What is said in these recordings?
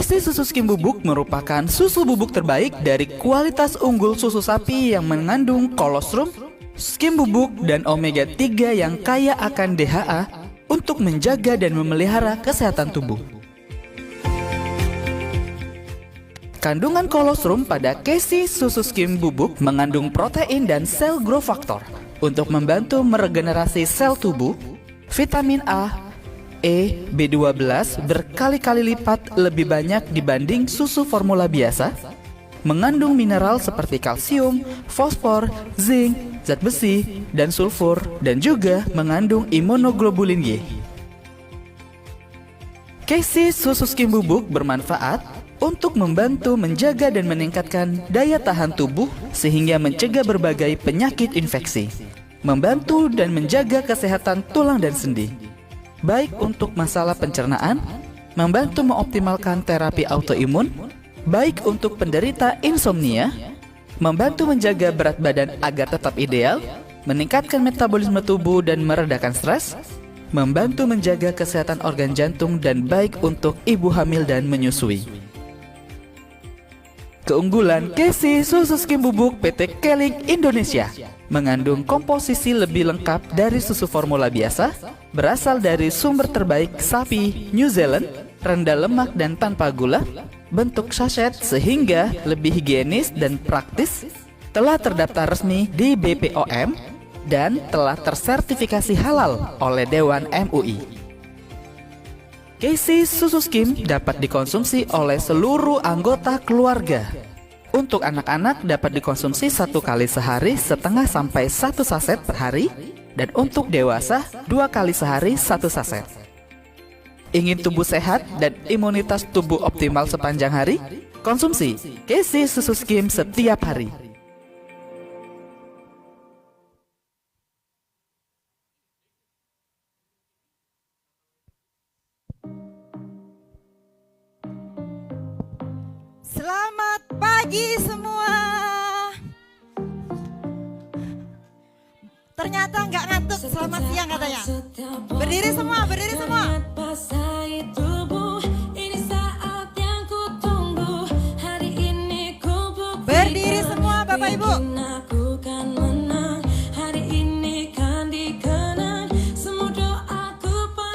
Casey susu skim bubuk merupakan susu bubuk terbaik dari kualitas unggul susu sapi yang mengandung kolostrum, skim bubuk, dan omega 3 yang kaya akan DHA untuk menjaga dan memelihara kesehatan tubuh. Kandungan kolostrum pada Casey susu skim bubuk mengandung protein dan sel growth factor untuk membantu meregenerasi sel tubuh, vitamin A, E, B12 berkali-kali lipat lebih banyak dibanding susu formula biasa, mengandung mineral seperti kalsium, fosfor, zinc, zat besi, dan sulfur, dan juga mengandung imunoglobulin Y. Casey susu skim bubuk bermanfaat untuk membantu menjaga dan meningkatkan daya tahan tubuh sehingga mencegah berbagai penyakit infeksi, membantu dan menjaga kesehatan tulang dan sendi, baik untuk masalah pencernaan, membantu mengoptimalkan terapi autoimun, baik untuk penderita insomnia, membantu menjaga berat badan agar tetap ideal, meningkatkan metabolisme tubuh dan meredakan stres, membantu menjaga kesehatan organ jantung, dan baik untuk ibu hamil dan menyusui. Keunggulan Casey susu skim bubuk PT Keling Indonesia mengandung komposisi lebih lengkap dari susu formula biasa, berasal dari sumber terbaik sapi New Zealand, rendah lemak dan tanpa gula, bentuk sachet sehingga lebih higienis dan praktis, telah terdaftar resmi di BPOM, dan telah tersertifikasi halal oleh Dewan MUI. Casey susu skim dapat dikonsumsi oleh seluruh anggota keluarga. Untuk anak-anak dapat dikonsumsi 1 kali sehari setengah sampai 1 saset per hari, dan untuk dewasa 2 kali sehari 1 saset. Ingin tubuh sehat dan imunitas tubuh optimal sepanjang hari? Konsumsi Casey susu skim setiap hari. Selamat pagi semua. Ternyata nggak ngantuk, selamat siang katanya. Berdiri semua, berdiri semua. Berdiri semua Bapak Ibu.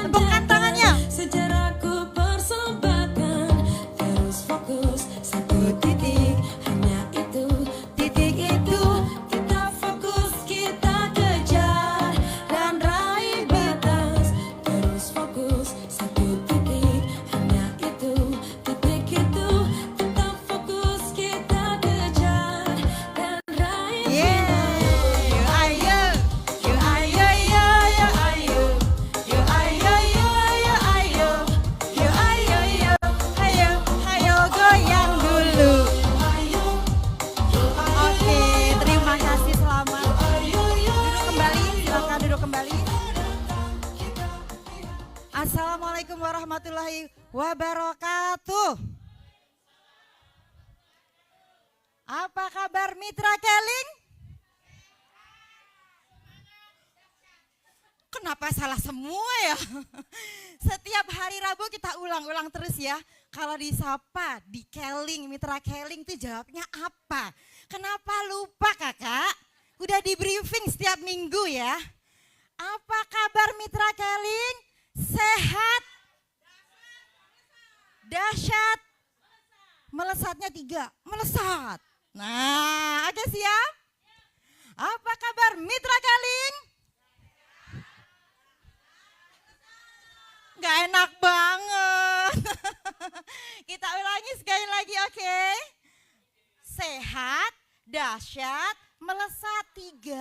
Tepukkan tangannya. Assalamualaikum warahmatullahi wabarakatuh. Apa kabar Mitra Keling? Kenapa salah semua ya? Setiap hari Rabu kita ulang-ulang terus ya. Kalau disapa di Keling, Mitra Keling itu jawabnya apa? Kenapa lupa kakak? Udah di briefing setiap minggu ya. Apa kabar Mitra Keling? Sehat, dahsyat, melesatnya 3, melesat. Nah, oke siap? Apa kabar Mitra Keling? Gak enak banget. Kita ulangi sekali lagi, oke? Sehat, dahsyat, melesat 3.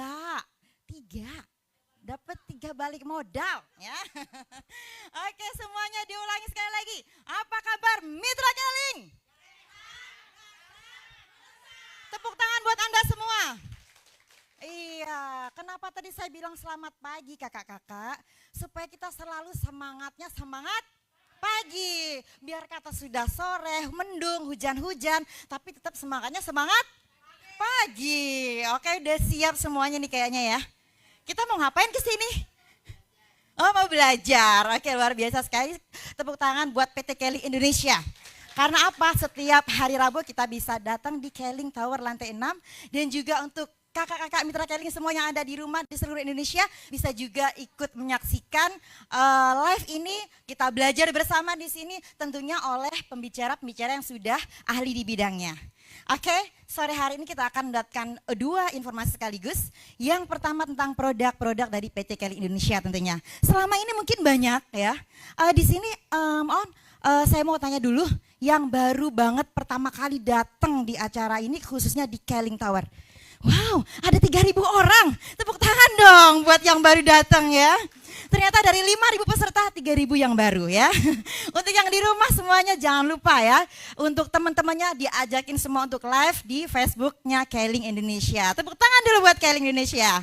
Dapat 3 balik modal ya. Oke, semuanya diulangi sekali lagi. Apa kabar Mitra Keling? Tepuk tangan buat Anda semua. Iya, kenapa tadi saya bilang selamat pagi kakak-kakak? Supaya kita selalu semangatnya semangat pagi. Biar kata sudah sore, mendung, hujan-hujan, tapi tetap semangatnya semangat pagi. Oke, udah siap semuanya nih kayaknya ya. Kita mau ngapain ke sini? Oh, mau belajar. Oke, luar biasa sekali. Tepuk tangan buat PT Keling Indonesia. Karena apa? Setiap hari Rabu kita bisa datang di Keling Tower lantai 6 dan juga untuk kakak-kakak mitra Keling semua yang ada di rumah di seluruh Indonesia bisa juga ikut menyaksikan live ini. Kita belajar bersama di sini tentunya oleh pembicara-pembicara yang sudah ahli di bidangnya. Oke, sore hari ini kita akan mendapatkan dua informasi sekaligus. Yang pertama tentang produk-produk dari PT Keling Indonesia tentunya. Selama ini mungkin banyak ya. Di sini saya mau tanya dulu yang baru banget pertama kali datang di acara ini khususnya di Keling Tower. Wow, ada 3.000 orang. Tepuk tangan dong buat yang baru datang ya. Ternyata dari 5.000 peserta 3.000 yang baru ya. Untuk yang di rumah semuanya jangan lupa ya. Untuk teman-temannya diajakin semua untuk live di Facebooknya Keling Indonesia. Tepuk tangan dulu buat Keling Indonesia.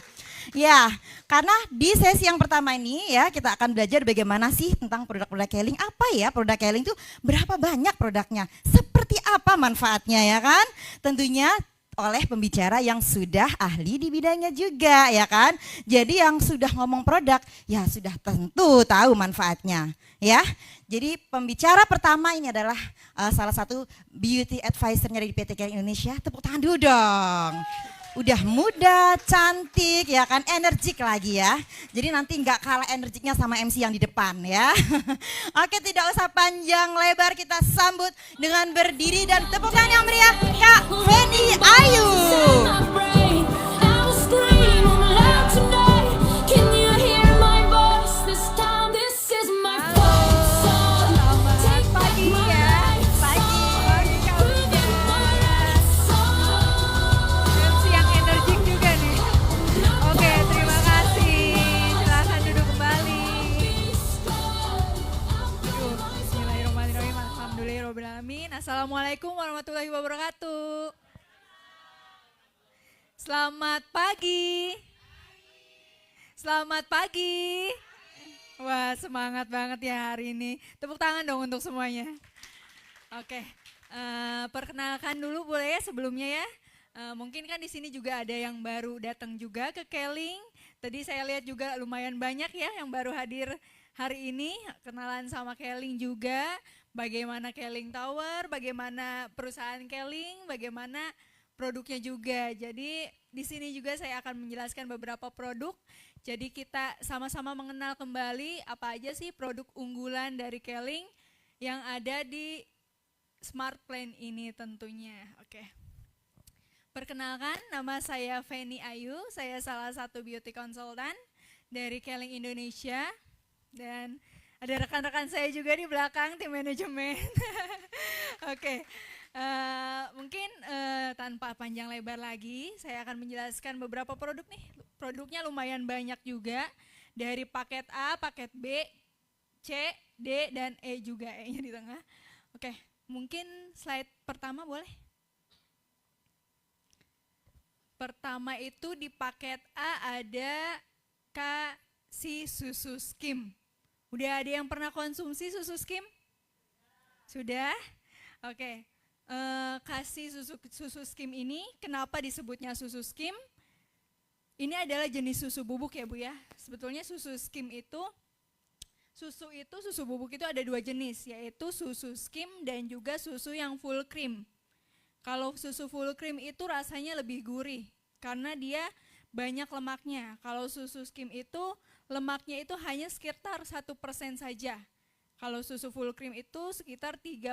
Ya, karena di sesi yang pertama ini ya kita akan belajar bagaimana sih tentang produk-produk Keling. Apa ya produk Keling itu, berapa banyak produknya, seperti apa manfaatnya ya kan. Tentunya oleh pembicara yang sudah ahli di bidangnya juga ya kan. Jadi yang sudah ngomong produk ya sudah tentu tahu manfaatnya ya. Jadi pembicara pertama ini adalah salah satu beauty advisor-nya dari PT Keling Indonesia. Tepuk tangan dulu dong. Udah muda, cantik ya kan, energik lagi ya. Jadi nanti nggak kalah energiknya sama MC yang di depan ya. Oke, tidak usah panjang lebar, kita sambut dengan berdiri dan tepuk tangan yang meriah Kak Feni Ayu. Assalamualaikum warahmatullahi wabarakatuh. Selamat pagi. Selamat pagi. Wah, semangat banget ya hari ini. Tepuk tangan dong untuk semuanya. Oke, perkenalkan dulu boleh ya sebelumnya ya. Mungkin kan di sini juga ada yang baru datang juga ke Keling. Tadi saya lihat juga lumayan banyak ya yang baru hadir hari ini. Kenalan sama Keling juga. Bagaimana Keling Tower, bagaimana perusahaan Keling, bagaimana produknya juga. Jadi di sini juga saya akan menjelaskan beberapa produk. Jadi kita sama-sama mengenal kembali apa aja sih produk unggulan dari Keling yang ada di Smart Plan ini tentunya. Oke. Perkenalkan, nama saya Feni Ayu, saya salah satu beauty consultant dari Keling Indonesia dan ada rekan-rekan saya juga di belakang tim manajemen. Oke, mungkin tanpa panjang lebar lagi, saya akan menjelaskan beberapa produk nih. Produknya lumayan banyak juga, dari paket A, paket B, C, D, dan E juga, E-nya di tengah. Oke, mungkin slide pertama boleh? Pertama itu di paket A ada Kasih Susu Skim. Udah ada yang pernah konsumsi susu skim? Sudah? Oke. Kasih susu skim ini, kenapa disebutnya susu skim? Ini adalah jenis susu bubuk ya Bu ya. Sebetulnya susu skim itu, susu bubuk itu ada dua jenis, yaitu susu skim dan juga susu yang full cream. Kalau susu full cream itu rasanya lebih gurih, karena dia banyak lemaknya. Kalau susu skim itu lemaknya itu hanya sekitar 1% saja. Kalau susu full cream itu sekitar 3%.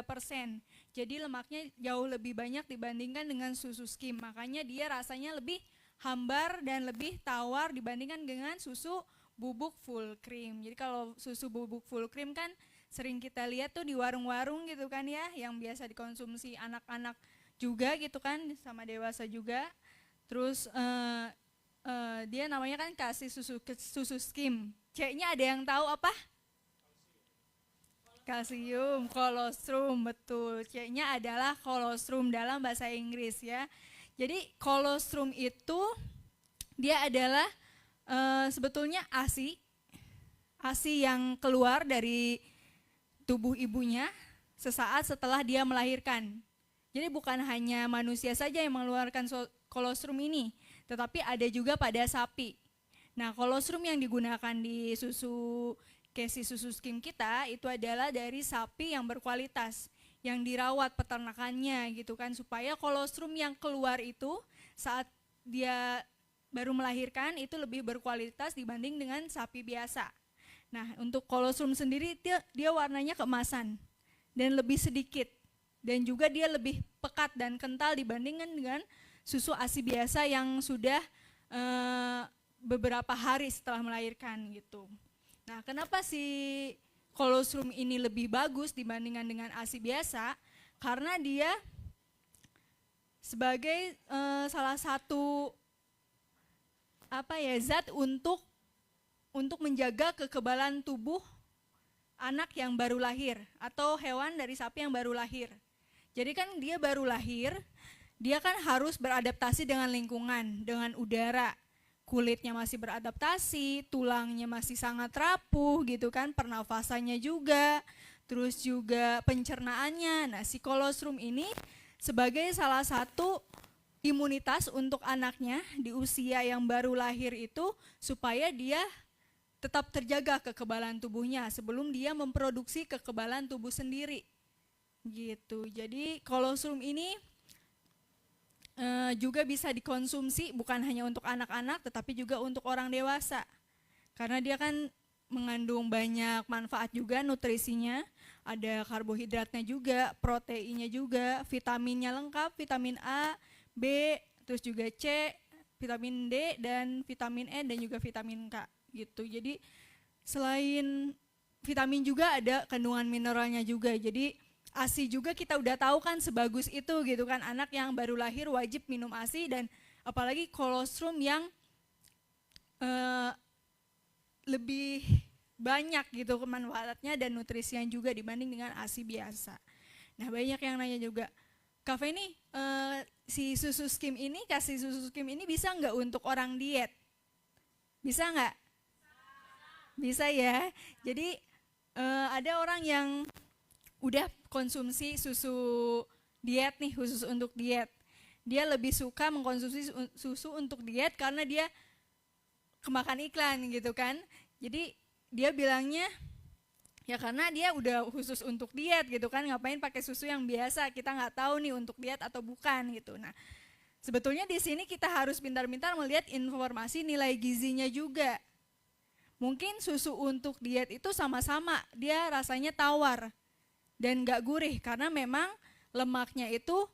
Jadi lemaknya jauh lebih banyak dibandingkan dengan susu skim. Makanya dia rasanya lebih hambar dan lebih tawar dibandingkan dengan susu bubuk full cream. Jadi kalau susu bubuk full cream kan sering kita lihat tuh di warung-warung gitu kan ya, yang biasa dikonsumsi anak-anak juga gitu kan, sama dewasa juga. Terus dia namanya kan Kasih susu skim. C-nya ada yang tahu apa? Kalsium, kolostrum, betul. C-nya adalah kolostrum dalam bahasa Inggris ya. Jadi kolostrum itu dia adalah sebetulnya ASI yang keluar dari tubuh ibunya sesaat setelah dia melahirkan. Jadi bukan hanya manusia saja yang mengeluarkan kolostrum ini, tetapi ada juga pada sapi. Nah, kolostrum yang digunakan di Kasih Susu Skim kita itu adalah dari sapi yang berkualitas, yang dirawat peternakannya gitu kan, supaya kolostrum yang keluar itu saat dia baru melahirkan itu lebih berkualitas dibanding dengan sapi biasa. Nah, untuk kolostrum sendiri dia warnanya keemasan dan lebih sedikit, dan juga dia lebih pekat dan kental dibandingkan dengan susu ASI biasa yang sudah beberapa hari setelah melahirkan gitu. Nah, kenapa si kolostrum ini lebih bagus dibandingkan dengan ASI biasa? Karena dia sebagai salah satu zat untuk menjaga kekebalan tubuh anak yang baru lahir atau hewan dari sapi yang baru lahir. Jadi kan dia baru lahir, dia kan harus beradaptasi dengan lingkungan, dengan udara. Kulitnya masih beradaptasi, tulangnya masih sangat rapuh gitu kan, pernafasannya juga, terus juga pencernaannya. Nah, si kolostrum ini sebagai salah satu imunitas untuk anaknya di usia yang baru lahir itu, supaya dia tetap terjaga kekebalan tubuhnya sebelum dia memproduksi kekebalan tubuh sendiri gitu. Jadi kolostrum ini juga bisa dikonsumsi bukan hanya untuk anak-anak tetapi juga untuk orang dewasa, karena dia kan mengandung banyak manfaat juga, nutrisinya ada, karbohidratnya juga, proteinnya juga, vitaminnya lengkap, vitamin A, B, terus juga C, vitamin D dan vitamin E dan juga vitamin K gitu. Jadi selain vitamin juga ada kandungan mineralnya juga. Jadi ASI juga kita udah tahu kan sebagus itu gitu kan, anak yang baru lahir wajib minum ASI, dan apalagi kolostrum yang lebih banyak gitu manfaatnya dan nutrisinya juga dibanding dengan ASI biasa. Nah, banyak yang nanya juga, Kak Feni, si susu skim ini, kasih susu skim ini bisa nggak untuk orang diet? Bisa nggak? Bisa ya. Jadi ada orang yang udah konsumsi susu diet nih, khusus untuk diet. Dia lebih suka mengkonsumsi susu untuk diet karena dia kemakan iklan gitu kan. Jadi dia bilangnya ya karena dia udah khusus untuk diet gitu kan, ngapain pakai susu yang biasa, kita nggak tahu nih untuk diet atau bukan gitu. Nah, sebetulnya di sini kita harus pintar-pintar melihat informasi nilai gizinya juga. Mungkin susu untuk diet itu sama-sama dia rasanya tawar dan gak gurih karena memang lemaknya itu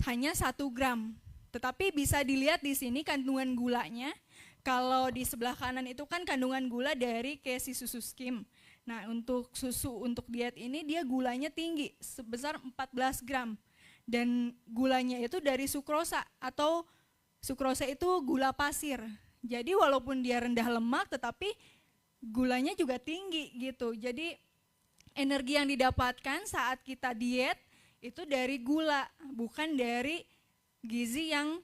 hanya 1 gram. Tetapi bisa dilihat di sini kandungan gulanya. Kalau di sebelah kanan itu kan kandungan gula dari Casey susu skim. Nah, untuk susu untuk diet ini dia gulanya tinggi sebesar 14 gram. Dan gulanya itu dari sukrosa, atau sukrosa itu gula pasir. Jadi walaupun dia rendah lemak tetapi gulanya juga tinggi gitu. Jadi energi yang didapatkan saat kita diet itu dari gula, bukan dari gizi yang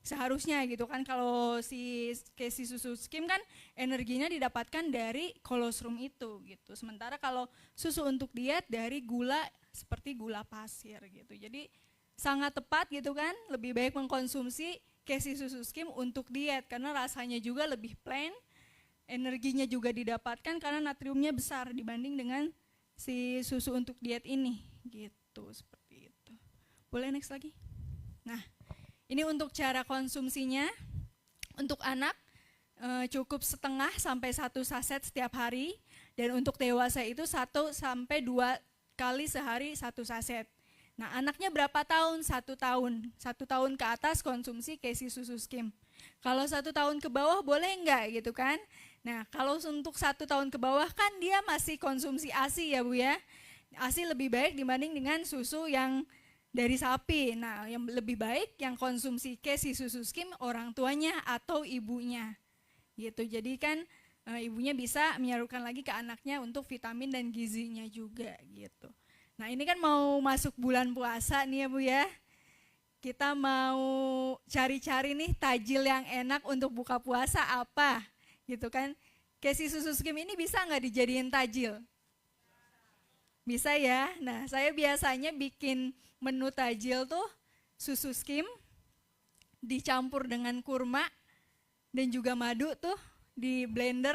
seharusnya gitu kan. Kalau si Casey susu skim kan energinya didapatkan dari kolostrum itu gitu. Sementara kalau susu untuk diet dari gula seperti gula pasir gitu. Jadi sangat tepat gitu kan, lebih baik mengkonsumsi Casey susu skim untuk diet karena rasanya juga lebih plain, energinya juga didapatkan karena natriumnya besar dibanding dengan si susu untuk diet ini gitu, seperti itu. Boleh next lagi? Nah, ini untuk cara konsumsinya. Untuk anak cukup setengah sampai 1 saset setiap hari, dan untuk dewasa itu 1 sampai 2 kali sehari 1 saset. Nah, anaknya berapa tahun? 1 tahun. 1 tahun ke atas konsumsi Casey susu skim. Kalau 1 tahun ke bawah boleh enggak gitu kan? Nah, kalau untuk 1 tahun ke bawah kan dia masih konsumsi ASI ya Bu ya. ASI lebih baik dibanding dengan susu yang dari sapi. Nah, yang lebih baik yang konsumsi Casey susu skim orang tuanya atau ibunya. Gitu. Jadi kan ibunya bisa menyalurkan lagi ke anaknya untuk vitamin dan gizinya juga gitu. Nah, ini kan mau masuk bulan puasa nih ya Bu ya. Kita mau cari-cari nih tajil yang enak untuk buka puasa apa gitu kan. Casey susu skim ini bisa nggak dijadiin tajil? Bisa ya. Nah, saya biasanya bikin menu tajil tuh susu skim dicampur dengan kurma dan juga madu tuh di blender.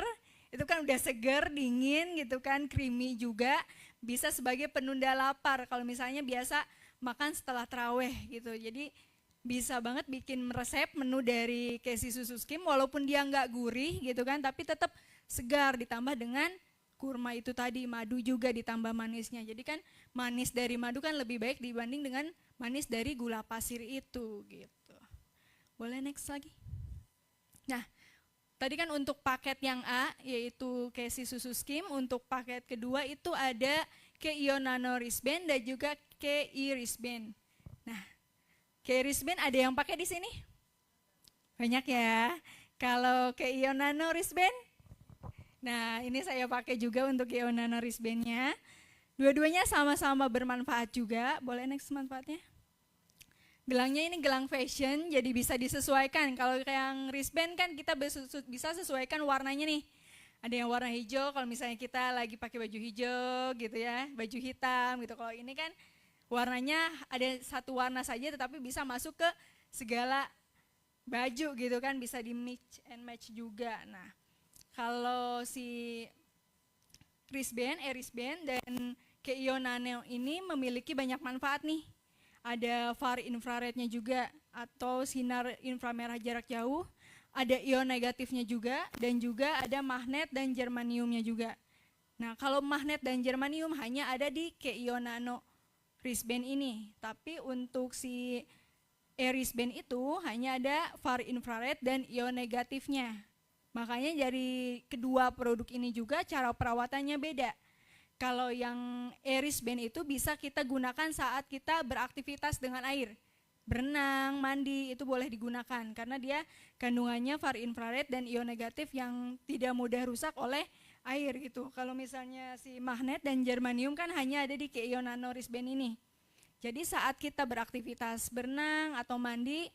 Itu kan udah seger, dingin gitu kan, creamy juga. bisa sebagai penunda lapar kalau misalnya biasa makan setelah taraweh gitu. Jadi bisa banget bikin resep menu dari Casey Susu Skim walaupun dia nggak gurih gitu kan, tapi tetap segar ditambah dengan kurma itu tadi, madu juga ditambah manisnya. Jadi kan manis dari madu kan lebih baik dibanding dengan manis dari gula pasir itu gitu. Boleh next lagi? Nah, tadi kan untuk paket yang A yaitu Casey Susu Skim, untuk paket kedua itu ada KEO Nano Wristband dan juga KI Wristband. Nah, KI Wristband ada yang pakai di sini? Banyak ya. Kalau KEO Nano Wristband, nah ini saya pakai juga untuk KEO Nano Wristband-nya. Dua-duanya sama-sama bermanfaat juga. Boleh next manfaatnya? Gelangnya ini gelang fashion, jadi bisa disesuaikan. Kalau yang wristband kan kita bisa sesuaikan warnanya nih. Ada yang warna hijau, kalau misalnya kita lagi pakai baju hijau gitu ya, baju hitam gitu. Kalau ini kan warnanya ada satu warna saja tetapi bisa masuk ke segala baju gitu kan, bisa di mix and match juga. Nah, kalau si wristband dan KEO Nano ini memiliki banyak manfaat nih. Ada far infrarednya juga atau sinar inframerah jarak jauh, ada ion negatifnya juga, dan juga ada magnet dan germaniumnya juga. Nah, kalau magnet dan germanium hanya ada di KEO Nano wristband ini, tapi untuk si wristband itu hanya ada far infrared dan ion negatifnya. Makanya dari kedua produk ini juga cara perawatannya beda. Kalau yang wristband itu bisa kita gunakan saat kita beraktivitas dengan air. Berenang, mandi itu boleh digunakan karena dia kandungannya far infrared dan ion negatif yang tidak mudah rusak oleh air gitu. Kalau misalnya si magnet dan germanium kan hanya ada di KEO Nano Wristband ini. Jadi saat kita beraktivitas berenang atau mandi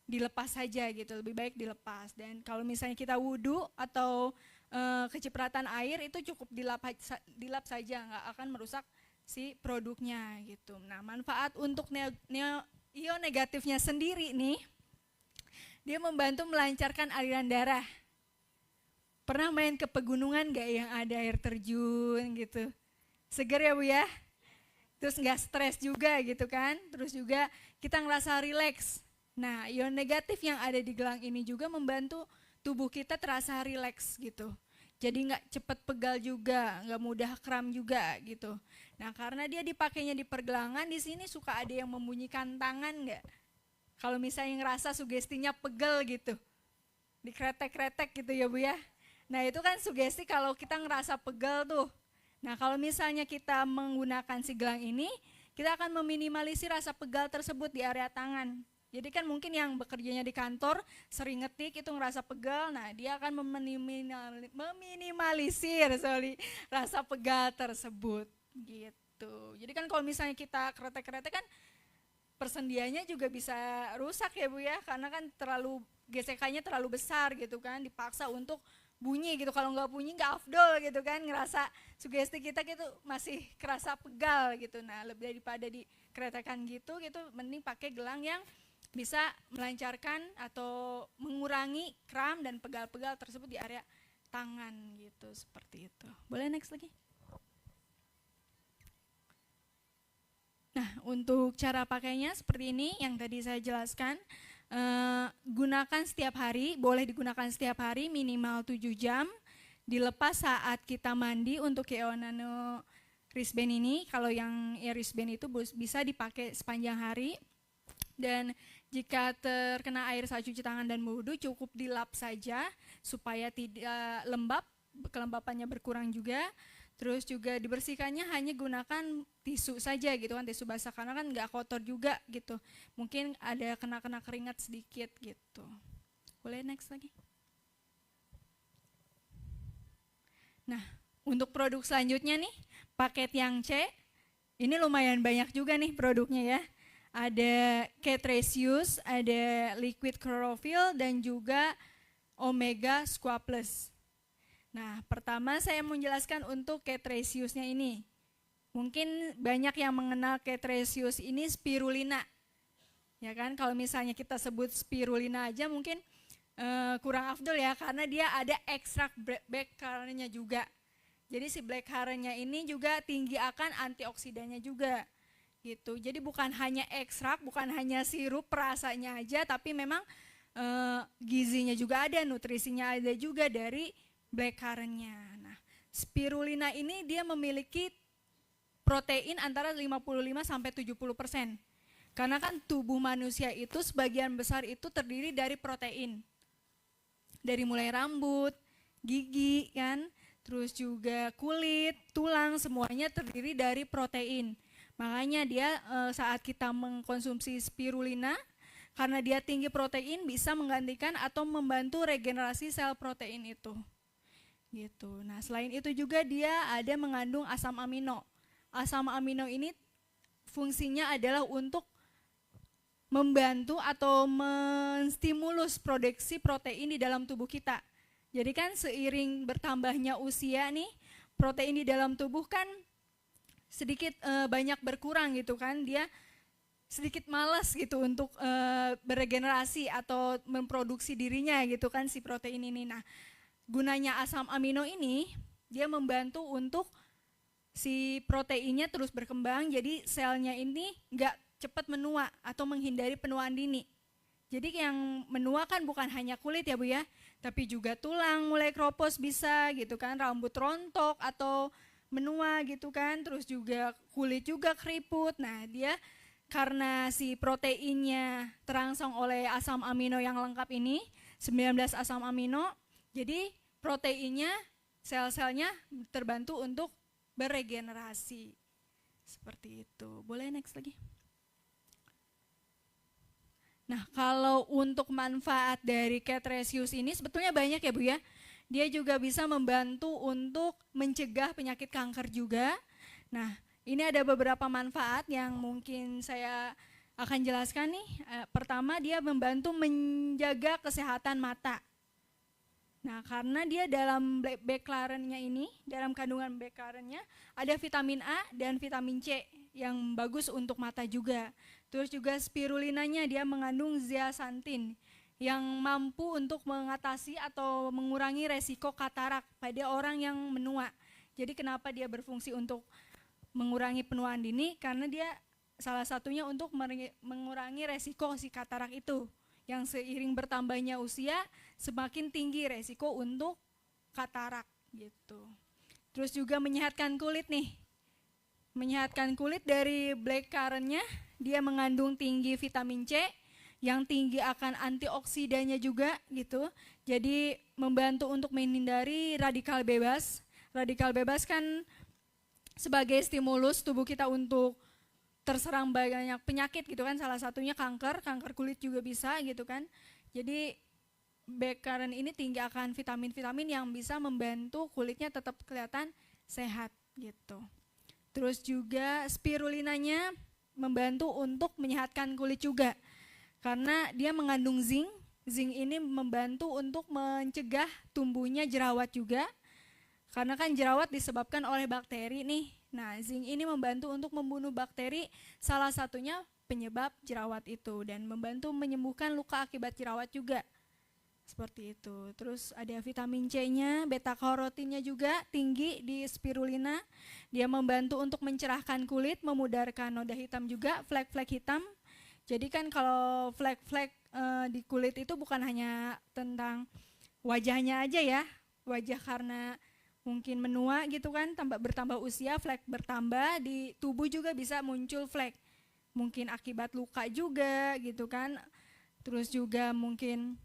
dilepas saja gitu, lebih baik dilepas. Dan kalau misalnya kita wudhu atau kecipratan air itu cukup dilap saja, nggak akan merusak si produknya gitu. Nah, manfaat untuk ion negatifnya sendiri nih, dia membantu melancarkan aliran darah. Pernah main ke pegunungan nggak yang ada air terjun gitu? Seger ya Bu ya? Terus nggak stres juga gitu kan? Terus juga kita ngerasa rileks. Nah, ion negatif yang ada di gelang ini juga membantu tubuh kita terasa rileks gitu. Jadi nggak cepat pegal juga, nggak mudah kram juga gitu. Nah, karena dia dipakainya di pergelangan, di sini suka ada yang membunyikan tangan nggak? Kalau misalnya ngerasa sugestinya pegel gitu, dikretek-kretek gitu ya Bu ya. Nah, itu kan sugesti kalau kita ngerasa pegel tuh. Nah, kalau misalnya kita menggunakan si gelang ini, kita akan meminimalisir rasa pegal tersebut di area tangan. Jadi kan mungkin yang bekerjanya di kantor sering ngetik itu ngerasa pegal, nah dia akan meminimalisir rasa pegal tersebut gitu. Jadi kan kalau misalnya kita kretek-kretek kan persendiannya juga bisa rusak ya Bu ya, karena kan gesekannya terlalu besar gitu kan, dipaksa untuk bunyi gitu. Kalau nggak bunyi nggak afdol gitu kan, ngerasa sugesti kita gitu masih kerasa pegal gitu. Nah, lebih daripada dikretekan gitu mending pakai gelang yang bisa melancarkan atau mengurangi kram dan pegal-pegal tersebut di area tangan gitu, seperti itu. Boleh next lagi? Nah, untuk cara pakainya seperti ini yang tadi saya jelaskan. Gunakan setiap hari, boleh digunakan setiap hari minimal 7 jam. Dilepas saat kita mandi untuk KEO Nano Wristband ini. Kalau yang wristband itu bisa dipakai sepanjang hari. Dan jika terkena air saat cuci tangan dan berwudu cukup dilap saja supaya tidak lembab, kelembapannya berkurang juga. Terus juga dibersihkannya hanya gunakan tisu saja gitu kan, tisu basah karena kan nggak kotor juga gitu. Mungkin ada kena keringat sedikit gitu. Boleh next lagi? Nah, untuk produk selanjutnya nih, paket yang C, ini lumayan banyak juga nih produknya ya. Ada Catrecius, ada Liquid Chlorophyll, dan juga Omega Squat Plus. Nah, pertama saya mau menjelaskan untuk Catreciusnya ini. Mungkin banyak yang mengenal Catrecius ini spirulina. Ya kan, kalau misalnya kita sebut spirulina aja mungkin kurang afdol ya, karena dia ada ekstrak backcarnya juga. Jadi si blackcurrant-nya ini juga tinggi akan antioksidannya juga gitu. Jadi bukan hanya ekstrak, bukan hanya sirup rasanya aja, tapi memang gizinya juga ada, nutrisinya ada juga dari blackcurrant-nya. Nah, spirulina ini dia memiliki protein antara 55 sampai 70%. Karena kan tubuh manusia itu sebagian besar itu terdiri dari protein. Dari mulai rambut, gigi kan, terus juga kulit, tulang, semuanya terdiri dari protein. Makanya dia saat kita mengkonsumsi spirulina, karena dia tinggi protein bisa menggantikan atau membantu regenerasi sel protein itu. Gitu. Nah, selain itu juga dia ada mengandung asam amino. Asam amino ini fungsinya adalah untuk membantu atau menstimulus produksi protein di dalam tubuh kita. Jadi kan seiring bertambahnya usia nih, protein di dalam tubuh kan sedikit banyak berkurang gitu kan, dia sedikit malas gitu untuk beregenerasi atau memproduksi dirinya gitu kan si protein ini. Nah, gunanya asam amino ini dia membantu untuk si proteinnya terus berkembang, jadi selnya ini nggak cepat menua atau menghindari penuaan dini. Jadi yang menua kan bukan hanya kulit ya Bu ya, tapi juga tulang mulai keropos bisa gitu kan, rambut rontok atau menua gitu kan, terus juga kulit juga keriput. Nah, dia karena si proteinnya terangsang oleh asam amino yang lengkap ini, 19 asam amino, jadi proteinnya, sel-selnya terbantu untuk beregenerasi. Seperti itu. Boleh next lagi? Nah, kalau untuk manfaat dari Catresius ini sebetulnya banyak ya Bu ya. Dia juga bisa membantu untuk mencegah penyakit kanker juga. Nah, ini ada beberapa manfaat yang mungkin saya akan jelaskan nih. Pertama, dia membantu menjaga kesehatan mata. Nah, karena dia dalam blackcurrant-nya ini, dalam kandungan blackcurrant-nya ada vitamin A dan vitamin C yang bagus untuk mata juga. Terus juga spirulinanya dia mengandung zeaxanthin yang mampu untuk mengatasi atau mengurangi resiko katarak pada orang yang menua. Jadi kenapa dia berfungsi untuk mengurangi penuaan dini? Karena dia salah satunya untuk mengurangi resiko si katarak itu. Yang seiring bertambahnya usia semakin tinggi resiko untuk katarak gitu. Terus juga menyehatkan kulit nih. Menyehatkan kulit dari blackcurrant-nya dia mengandung tinggi vitamin C yang tinggi akan antioksidannya juga gitu. Jadi membantu untuk menghindari radikal bebas. Radikal bebas kan sebagai stimulus tubuh kita untuk terserang banyak penyakit gitu kan, salah satunya kanker kulit juga bisa gitu kan. Jadi blackcurrant ini tinggi akan vitamin-vitamin yang bisa membantu kulitnya tetap kelihatan sehat gitu. Terus juga spirulinanya membantu untuk menyehatkan kulit juga. Karena dia mengandung zinc. Zinc ini membantu untuk mencegah tumbuhnya jerawat juga. Karena kan jerawat disebabkan oleh bakteri nih. Nah, zinc ini membantu untuk membunuh bakteri, salah satunya penyebab jerawat itu, dan membantu menyembuhkan luka akibat jerawat juga. Seperti itu. Terus ada vitamin C-nya, beta-karotinnya juga tinggi di spirulina. Dia membantu untuk mencerahkan kulit, memudarkan noda hitam juga, flek-flek hitam. Jadi kan kalau flek-flek di kulit itu bukan hanya tentang wajahnya aja ya, wajah karena mungkin menua gitu kan, bertambah usia, flek bertambah, di tubuh juga bisa muncul flek. Mungkin akibat luka juga gitu kan. Terus juga mungkin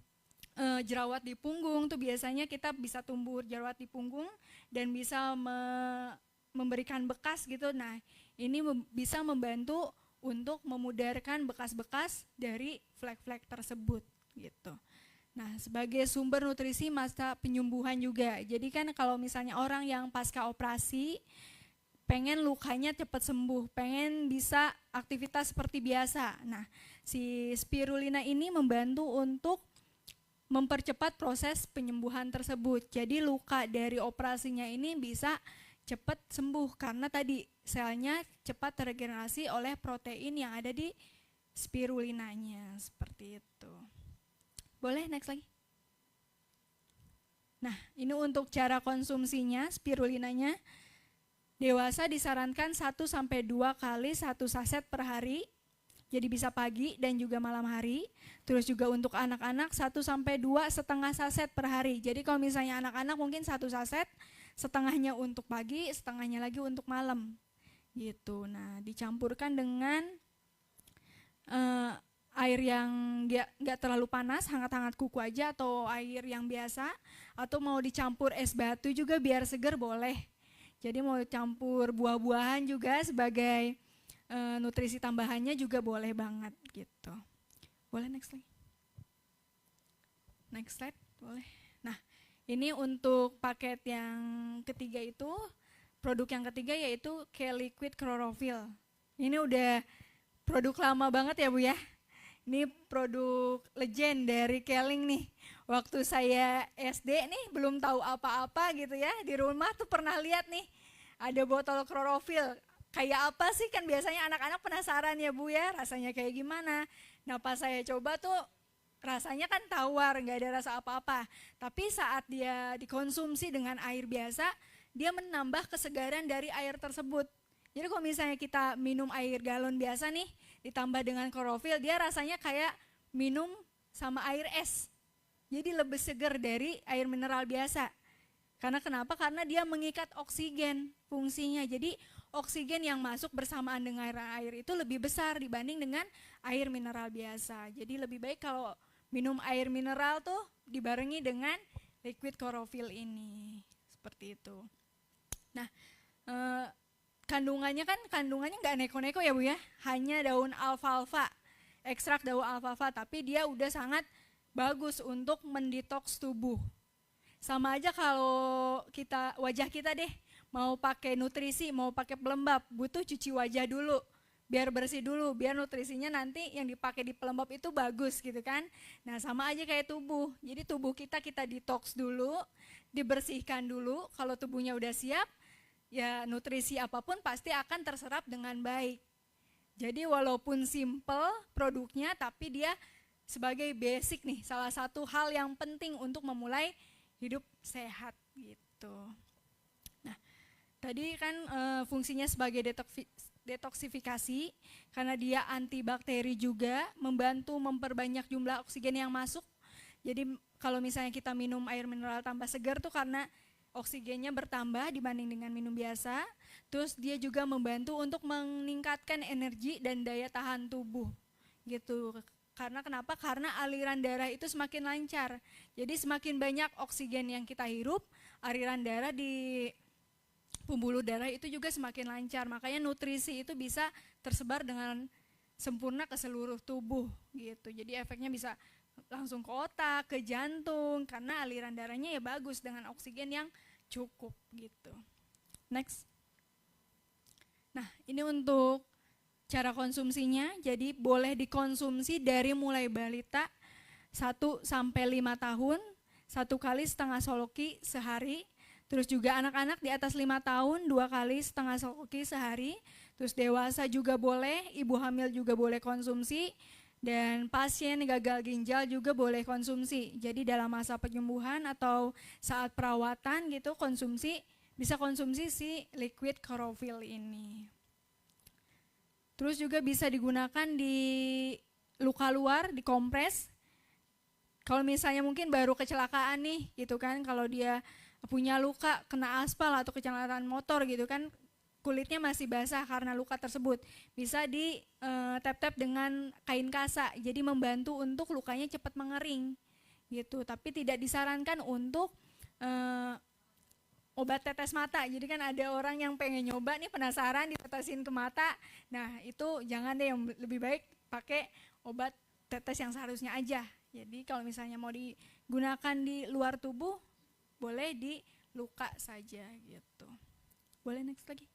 jerawat di punggung tuh biasanya kita bisa tumbuh jerawat di punggung dan bisa memberikan bekas gitu. Nah, ini bisa membantu untuk memudarkan bekas-bekas dari flek-flek tersebut gitu. Nah, sebagai sumber nutrisi masa penyembuhan juga. Jadi kan kalau misalnya orang yang pasca operasi pengen lukanya cepat sembuh, pengen bisa aktivitas seperti biasa. Nah, si spirulina ini membantu untuk mempercepat proses penyembuhan tersebut. Jadi luka dari operasinya ini bisa cepat sembuh karena tadi selnya cepat terregenerasi oleh protein yang ada di spirulinanya, seperti itu. Boleh next lagi? Nah, ini untuk cara konsumsinya, spirulinanya. Dewasa disarankan 1-2 kali 1 saset per hari. Jadi bisa pagi dan juga malam hari. Terus juga untuk anak-anak 1-2 setengah saset per hari. Jadi kalau misalnya anak-anak mungkin 1 saset, setengahnya untuk pagi, setengahnya lagi untuk malam. Gitu. Nah, dicampurkan dengan air yang nggak terlalu panas, hangat-hangat kuku aja, atau air yang biasa, atau mau dicampur es batu juga biar seger boleh. Jadi mau campur buah-buahan juga sebagai nutrisi tambahannya juga boleh banget gitu. Boleh next slide. Next slide, boleh. Nah, ini untuk paket yang ketiga itu, produk yang ketiga yaitu K-Liquid Chlorophyll. Ini udah produk lama banget ya Bu ya. Ini produk legend dari Keling nih. Waktu saya SD nih belum tahu apa-apa gitu ya. Di rumah tuh pernah lihat nih ada botol klorofil. Kayak apa sih, kan biasanya anak-anak penasaran ya Bu ya, rasanya kayak gimana. Nah pas saya coba tuh rasanya kan tawar, nggak ada rasa apa-apa. Tapi saat dia dikonsumsi dengan air biasa, dia menambah kesegaran dari air tersebut. Jadi kalau misalnya kita minum air galon biasa nih, ditambah dengan klorofil, dia rasanya kayak minum sama air es. Jadi lebih segar dari air mineral biasa. Karena kenapa? Karena dia mengikat oksigen fungsinya. Jadi oksigen yang masuk bersamaan dengan air itu lebih besar dibanding dengan air mineral biasa. Jadi lebih baik kalau minum air mineral tuh dibarengi dengan liquid klorofil ini. Seperti itu. Nah, kandungannya nggak neko-neko ya Bu ya, hanya daun alfalfa, ekstrak daun alfalfa, tapi dia udah sangat bagus untuk mendetoks tubuh. Sama aja kalau wajah kita deh, mau pakai nutrisi, mau pakai pelembab, butuh cuci wajah dulu, biar bersih dulu, biar nutrisinya nanti yang dipakai di pelembab itu bagus gitu kan. Nah sama aja kayak tubuh, jadi tubuh kita detoks dulu, dibersihkan dulu, kalau tubuhnya udah siap, ya nutrisi apapun pasti akan terserap dengan baik. Jadi walaupun simple produknya, tapi dia sebagai basic nih, salah satu hal yang penting untuk memulai hidup sehat gitu. Nah, tadi kan fungsinya sebagai detoksifikasi, karena dia antibakteri juga, membantu memperbanyak jumlah oksigen yang masuk. Jadi kalau misalnya kita minum air mineral tambah segar tuh karena oksigennya bertambah dibanding dengan minum biasa. Terus dia juga membantu untuk meningkatkan energi dan daya tahan tubuh gitu. Karena kenapa? Karena aliran darah itu semakin lancar. Jadi semakin banyak oksigen yang kita hirup, aliran darah di pembuluh darah itu juga semakin lancar. Makanya nutrisi itu bisa tersebar dengan sempurna ke seluruh tubuh gitu. Jadi efeknya bisa langsung ke otak, ke jantung, karena aliran darahnya ya bagus dengan oksigen yang cukup gitu. Next. Nah, ini untuk cara konsumsinya, jadi boleh dikonsumsi dari mulai balita 1-5 tahun, 1 kali setengah soloki sehari. Terus juga anak-anak di atas 5 tahun 2 kali setengah soloki sehari. Terus dewasa juga boleh, ibu hamil juga boleh konsumsi. Dan pasien gagal ginjal juga boleh konsumsi. Jadi dalam masa penyembuhan atau saat perawatan gitu bisa konsumsi si liquid klorofil ini. Terus juga bisa digunakan di luka luar, dikompres. Kalau misalnya mungkin baru kecelakaan nih gitu kan, kalau dia punya luka kena aspal atau kecelakaan motor gitu kan, kulitnya masih basah karena luka tersebut, bisa di tap-tap dengan kain kasa, jadi membantu untuk lukanya cepat mengering gitu. Tapi tidak disarankan untuk obat tetes mata. Jadi kan ada orang yang pengen nyoba nih, penasaran ditetesin ke mata. Nah itu jangan deh, yang lebih baik pakai obat tetes yang seharusnya aja. Jadi kalau misalnya mau digunakan di luar tubuh, boleh di luka saja gitu. Boleh next lagi.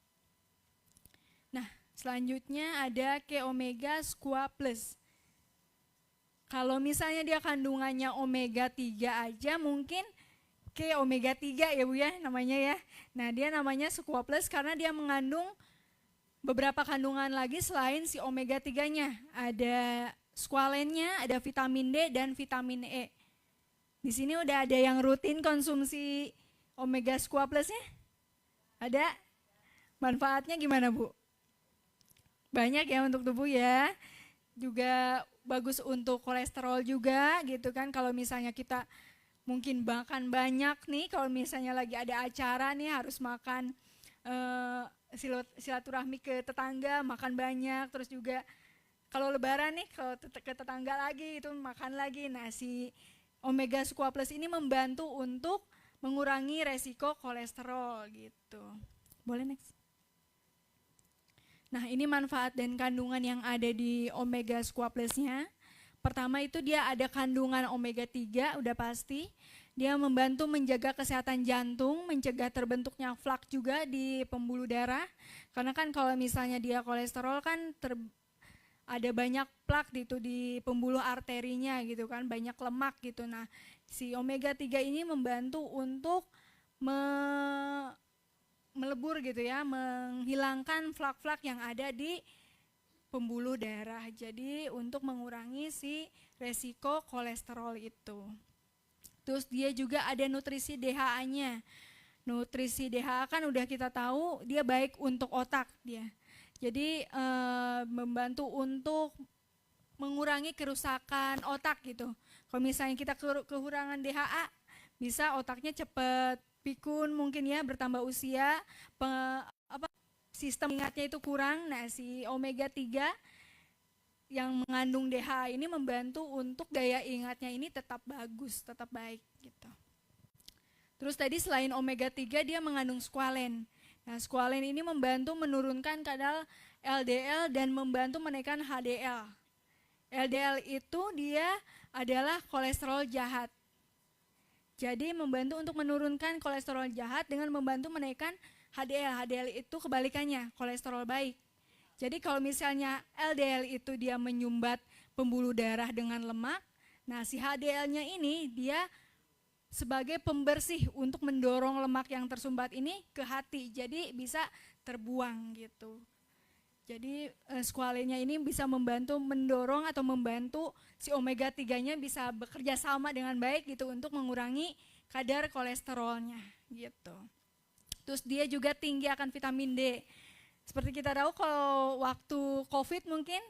Nah selanjutnya ada K-Omega Squam Plus. Kalau misalnya dia kandungannya omega 3 aja, mungkin Omega 3 ya Bu ya namanya ya. Nah dia namanya Squam Plus karena dia mengandung beberapa kandungan lagi selain si omega 3-nya. Ada squalennya, ada vitamin D dan vitamin E. Di sini udah ada yang rutin konsumsi Omega Squat Plus-nya? Ada? Manfaatnya gimana, Bu? Banyak ya untuk tubuh ya. Juga bagus untuk kolesterol juga gitu kan. Kalau misalnya kita mungkin makan banyak nih, kalau misalnya lagi ada acara nih harus makan silaturahmi ke tetangga, makan banyak. Terus juga kalau lebaran nih, kalau ke tetangga lagi itu makan lagi. Nah, si Omega Squat Plus ini membantu untuk mengurangi resiko kolesterol gitu. Boleh next. Nah, ini manfaat dan kandungan yang ada di Omega Squat Plus-nya. Pertama itu dia ada kandungan omega 3 udah pasti. Dia membantu menjaga kesehatan jantung, mencegah terbentuknya flak juga di pembuluh darah. Karena kan kalau misalnya dia kolesterol kan ada banyak plak di pembuluh arterinya gitu kan, banyak lemak gitu. Nah, si omega 3 ini membantu untuk melebur gitu ya, menghilangkan flak-flak yang ada di pembuluh darah. Jadi untuk mengurangi si resiko kolesterol itu. Terus dia juga ada nutrisi DHA-nya. Nutrisi DHA kan udah kita tahu dia baik untuk otak dia. Jadi membantu untuk mengurangi kerusakan otak gitu. Kalau misalnya kita kekurangan DHA, bisa otaknya cepat pikun mungkin ya, bertambah usia, sistem ingatnya itu kurang. Nah, si omega 3 yang mengandung DHA ini membantu untuk daya ingatnya ini tetap bagus, tetap baik gitu. Terus tadi selain omega 3 dia mengandung squalen. Nah, squalen ini membantu menurunkan kadar LDL dan membantu menaikkan HDL. LDL itu dia adalah kolesterol jahat. Jadi membantu untuk menurunkan kolesterol jahat dengan membantu menaikkan HDL. HDL itu kebalikannya, kolesterol baik. Jadi kalau misalnya LDL itu dia menyumbat pembuluh darah dengan lemak, nah si HDL-nya ini dia sebagai pembersih untuk mendorong lemak yang tersumbat ini ke hati, jadi bisa terbuang gitu. Jadi squalennya ini bisa membantu mendorong atau membantu si omega 3-nya bisa bekerja sama dengan baik gitu untuk mengurangi kadar kolesterolnya gitu. Terus dia juga tinggi akan vitamin D. Seperti kita tahu kalau waktu COVID mungkin,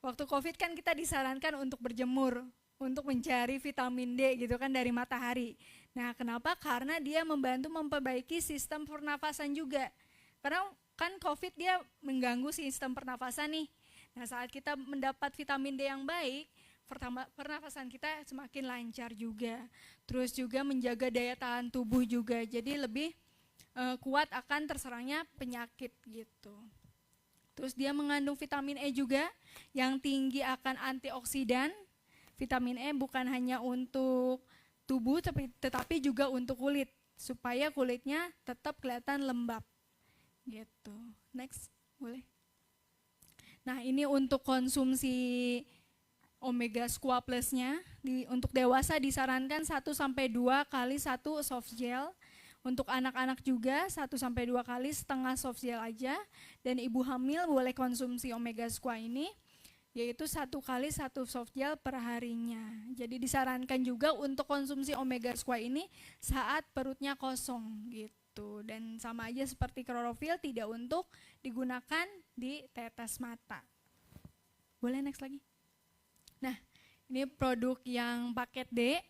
waktu COVID kan kita disarankan untuk berjemur, untuk mencari vitamin D gitu kan dari matahari. Nah, kenapa? Karena dia membantu memperbaiki sistem pernafasan juga. Karena kan COVID dia mengganggu sistem pernafasan nih. Nah, saat kita mendapat vitamin D yang baik, pernafasan kita semakin lancar juga. Terus juga menjaga daya tahan tubuh juga. Jadi lebih kuat akan terserangnya penyakit gitu. Terus dia mengandung vitamin E juga yang tinggi akan antioksidan. Vitamin E bukan hanya untuk tubuh tetapi juga untuk kulit supaya kulitnya tetap kelihatan lembab gitu. Next, boleh. Nah, ini untuk konsumsi omega squat plus-nya untuk dewasa disarankan 1-2 kali 1 soft gel. Untuk anak-anak juga 1-2 kali setengah soft gel aja, dan ibu hamil boleh konsumsi omega squat ini yaitu 1 kali 1 soft gel per harinya. Jadi disarankan juga untuk konsumsi omega squat ini saat perutnya kosong gitu, dan sama aja seperti klorofil tidak untuk digunakan di tetes mata. Boleh next lagi. Nah, ini produk yang paket D.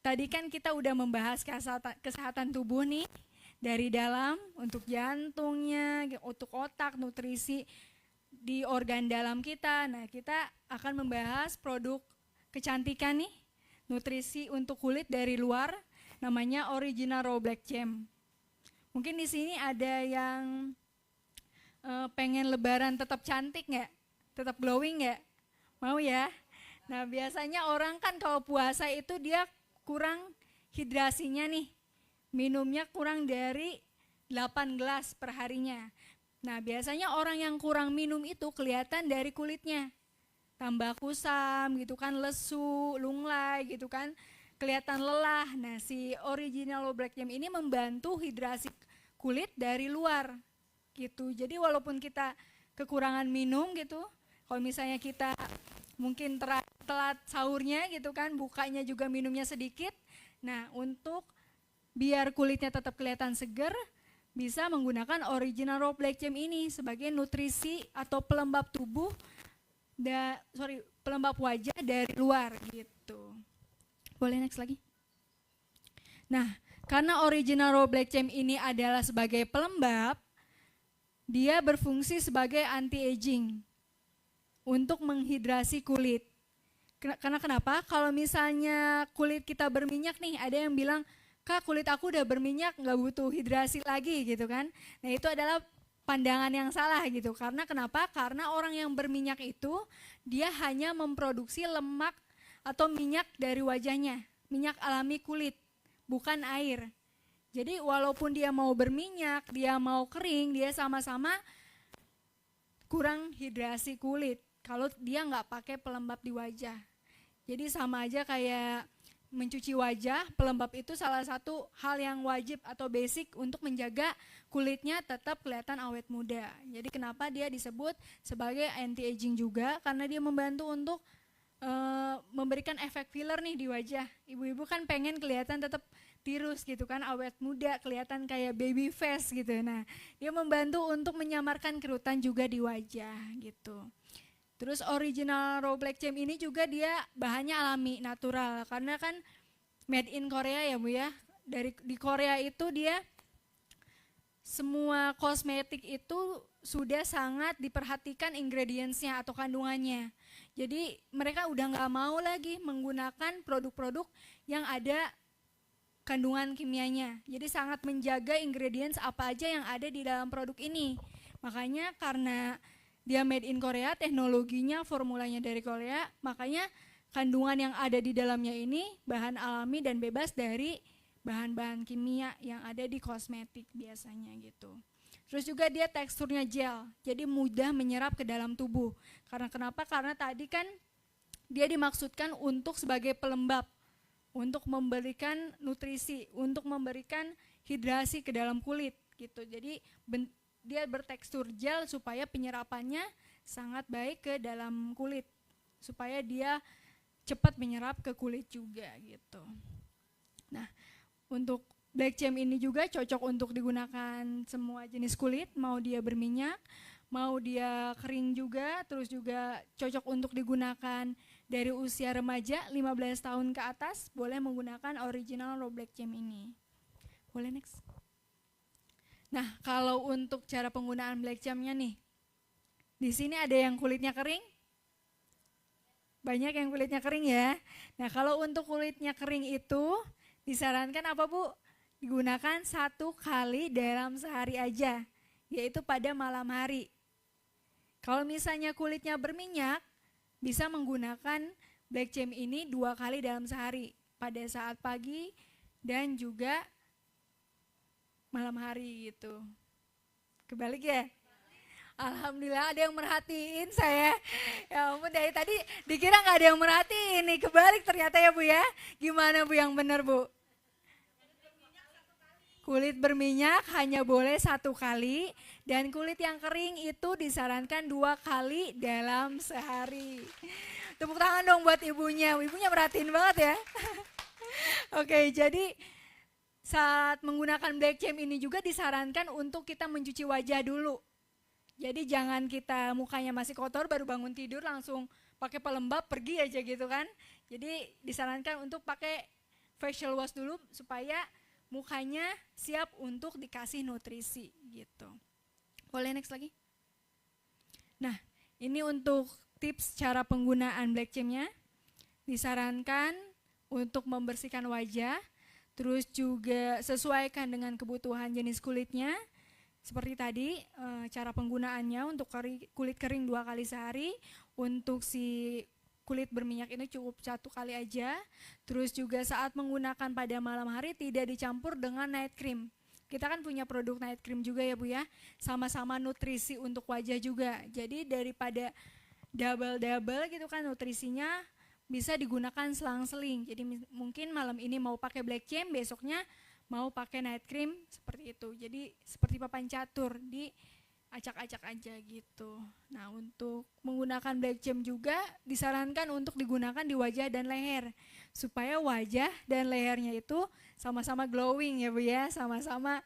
Tadi kan kita udah membahas kesehatan tubuh nih, dari dalam untuk jantungnya, untuk otak, nutrisi di organ dalam kita. Nah, kita akan membahas produk kecantikan nih, nutrisi untuk kulit dari luar, namanya Original Raw Black Gem. Mungkin di sini ada yang pengen lebaran tetap cantik nggak? Tetap glowing nggak? Mau ya? Nah, biasanya orang kan kalau puasa itu dia kurang hidrasinya nih, minumnya kurang dari 8 gelas per harinya. Nah, biasanya orang yang kurang minum itu kelihatan dari kulitnya, tambah kusam gitu kan, lesu, lunglai gitu kan, kelihatan lelah. Nah, si Original Black Gem ini membantu hidrasi kulit dari luar gitu. Jadi walaupun kita kekurangan minum gitu, kalau misalnya kita mungkin telat sahurnya gitu kan, bukanya juga minumnya sedikit. Nah, untuk biar kulitnya tetap kelihatan seger, bisa menggunakan original raw black gem ini sebagai nutrisi atau pelembab tubuh, pelembab wajah dari luar gitu. Boleh next lagi? Nah, karena original raw black gem ini adalah sebagai pelembab, dia berfungsi sebagai anti-aging untuk menghidrasi kulit. Karena kenapa? Kalau misalnya kulit kita berminyak nih, ada yang bilang, Kak, kulit aku udah berminyak, nggak butuh hidrasi lagi gitu kan. Nah, itu adalah pandangan yang salah gitu. Karena kenapa? Karena orang yang berminyak itu, dia hanya memproduksi lemak atau minyak dari wajahnya, minyak alami kulit, bukan air. Jadi walaupun dia mau berminyak, dia mau kering, dia sama-sama kurang hidrasi kulit kalau dia nggak pakai pelembab di wajah. Jadi sama aja kayak mencuci wajah, pelembab itu salah satu hal yang wajib atau basic untuk menjaga kulitnya tetap kelihatan awet muda. Jadi kenapa dia disebut sebagai anti-aging juga, karena dia membantu untuk memberikan efek filler nih di wajah. Ibu-ibu kan pengen kelihatan tetap tirus gitu kan, awet muda, kelihatan kayak baby face gitu. Nah, dia membantu untuk menyamarkan kerutan juga di wajah gitu. Terus original raw black gem ini juga dia bahannya alami, natural, karena kan made in Korea ya Bu ya. Di Korea itu dia semua kosmetik itu sudah sangat diperhatikan ingredientsnya atau kandungannya. Jadi mereka udah nggak mau lagi menggunakan produk-produk yang ada kandungan kimianya. Jadi sangat menjaga ingredients apa aja yang ada di dalam produk ini. Makanya karena dia made in Korea, teknologinya, formulanya dari Korea, makanya kandungan yang ada di dalamnya ini bahan alami dan bebas dari bahan-bahan kimia yang ada di kosmetik biasanya gitu. Terus juga dia teksturnya gel, jadi mudah menyerap ke dalam tubuh. Karena kenapa? Karena tadi kan dia dimaksudkan untuk sebagai pelembab, untuk memberikan nutrisi, untuk memberikan hidrasi ke dalam kulit gitu. Jadi dia bertekstur gel supaya penyerapannya sangat baik ke dalam kulit, supaya dia cepat menyerap ke kulit juga gitu. Nah, untuk black gem ini juga cocok untuk digunakan semua jenis kulit, mau dia berminyak, mau dia kering juga, terus juga cocok untuk digunakan dari usia remaja 15 tahun ke atas, boleh menggunakan original raw black gem ini. Boleh next. Nah, kalau untuk cara penggunaan black gemnya nih, di sini ada yang kulitnya kering, banyak yang kulitnya kering ya. Nah, kalau untuk kulitnya kering itu disarankan apa Bu? Digunakan 1 kali dalam sehari aja, yaitu pada malam hari. Kalau misalnya kulitnya berminyak, bisa menggunakan black gem ini 2 kali dalam sehari, pada saat pagi dan juga malam hari gitu. Kebalik ya? Alhamdulillah ada yang merhatiin saya. Ya ampun, dari tadi dikira nggak ada yang merhatiin nih, kebalik ternyata ya Bu ya. Gimana Bu yang benar Bu? Kulit berminyak hanya boleh 1 kali, dan kulit yang kering itu disarankan 2 kali dalam sehari. Tepuk tangan dong buat ibunya, ibunya merhatiin banget ya. Oke, jadi saat menggunakan black gem ini juga disarankan untuk kita mencuci wajah dulu. Jadi jangan kita mukanya masih kotor baru bangun tidur langsung pakai pelembab pergi aja gitu kan. Jadi disarankan untuk pakai facial wash dulu supaya mukanya siap untuk dikasih nutrisi gitu. Boleh next lagi? Nah, ini untuk tips cara penggunaan black gemnya. Disarankan untuk membersihkan wajah, terus juga sesuaikan dengan kebutuhan jenis kulitnya. Seperti tadi, cara penggunaannya untuk kulit kering 2 kali sehari, untuk si kulit berminyak ini cukup 1 kali aja. Terus juga saat menggunakan pada malam hari tidak dicampur dengan night cream. Kita kan punya produk night cream juga ya Bu ya, sama-sama nutrisi untuk wajah juga. Jadi daripada double-double gitu kan nutrisinya, bisa digunakan selang-seling. Jadi mungkin malam ini mau pakai black gem, besoknya mau pakai night cream seperti itu. Jadi seperti papan catur, acak-acak aja gitu. Nah, untuk menggunakan black gem juga disarankan untuk digunakan di wajah dan leher supaya wajah dan lehernya itu sama-sama glowing ya Bu ya, sama-sama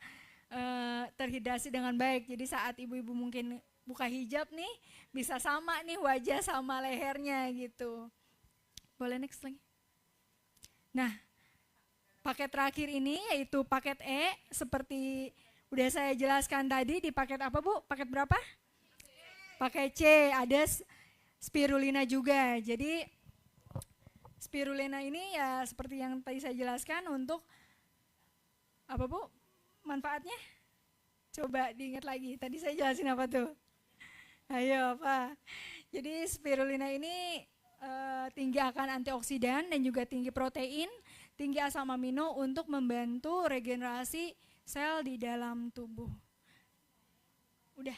terhidrasi dengan baik. Jadi saat ibu-ibu mungkin buka hijab nih bisa sama nih wajah sama lehernya gitu. Boleh next lagi. Nah, paket terakhir ini yaitu paket E, seperti udah saya jelaskan tadi. Di paket apa Bu? Paket berapa? Paket C, ada spirulina juga. Jadi spirulina ini ya seperti yang tadi saya jelaskan untuk apa Bu? Manfaatnya? Coba diingat lagi, tadi saya jelasin apa tuh? Ayo apa? Jadi spirulina ini tinggi akan antioksidan dan juga tinggi protein, tinggi asam amino untuk membantu regenerasi sel di dalam tubuh. Udah,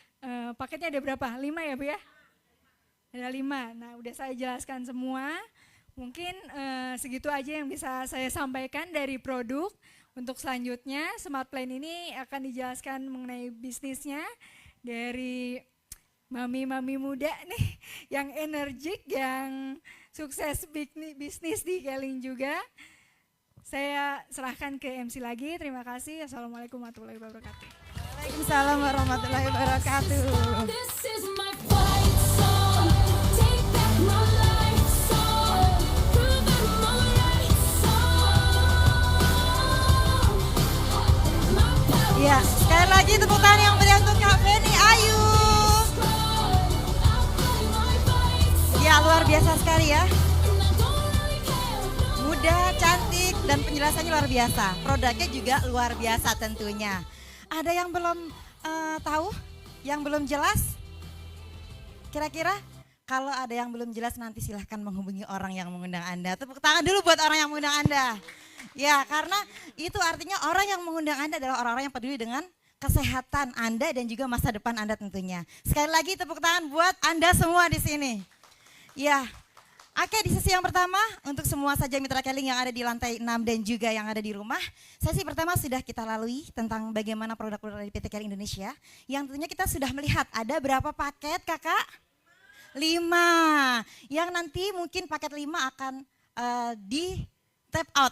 paketnya ada berapa? 5 ya Bu ya? Ada 5. Nah, udah saya jelaskan semua. Mungkin segitu aja yang bisa saya sampaikan dari produk. Untuk selanjutnya, Smart Plan ini akan dijelaskan mengenai bisnisnya dari mami-mami muda nih yang energik, yang sukses bisnis di Keling juga. Saya serahkan ke MC lagi. Terima kasih. Assalamualaikum warahmatullahi wabarakatuh. Waalaikumsalam warahmatullahi wabarakatuh. This is my fight song. Take back my life song. Prove I'm alright song. My power Ya, sekali lagi tepuk tangan yang meriah untuk Kak Feni Ayu. Ya, luar biasa sekali ya. Mudah, cantik, dan penjelasannya luar biasa. Produknya juga luar biasa tentunya. Ada yang belum tahu? Yang belum jelas? Kira-kira kalau ada yang belum jelas nanti silahkan menghubungi orang yang mengundang Anda. Tepuk tangan dulu buat orang yang mengundang Anda. Ya, karena itu artinya orang yang mengundang Anda adalah orang-orang yang peduli dengan kesehatan Anda dan juga masa depan Anda tentunya. Sekali lagi tepuk tangan buat Anda semua di sini. Ya, oke, di sesi yang pertama untuk semua saja mitra Keling yang ada di lantai 6 dan juga yang ada di rumah. Sesi pertama sudah kita lalui tentang bagaimana produk-produk dari PT Keling Indonesia. Yang tentunya kita sudah melihat ada berapa paket Kakak? 5. Yang nanti mungkin paket 5 akan di tap out.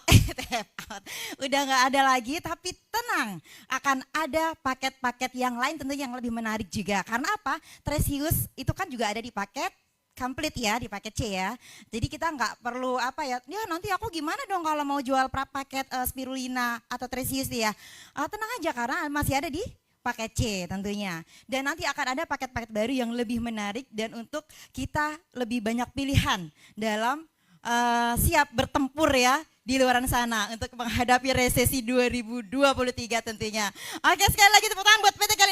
Udah gak ada lagi, tapi tenang, akan ada paket-paket yang lain tentunya yang lebih menarik juga. Karena apa? Tresius itu kan juga ada di paket complete ya, di paket C ya. Jadi kita nggak perlu apa ya, nanti aku gimana dong kalau mau jual paket spirulina atau tresius ya. Tenang aja karena masih ada di paket C tentunya. Dan nanti akan ada paket-paket baru yang lebih menarik dan untuk kita lebih banyak pilihan dalam siap bertempur ya di luar sana untuk menghadapi resesi 2023 tentunya. Oke, sekali lagi tepuk tangan buat PT Keling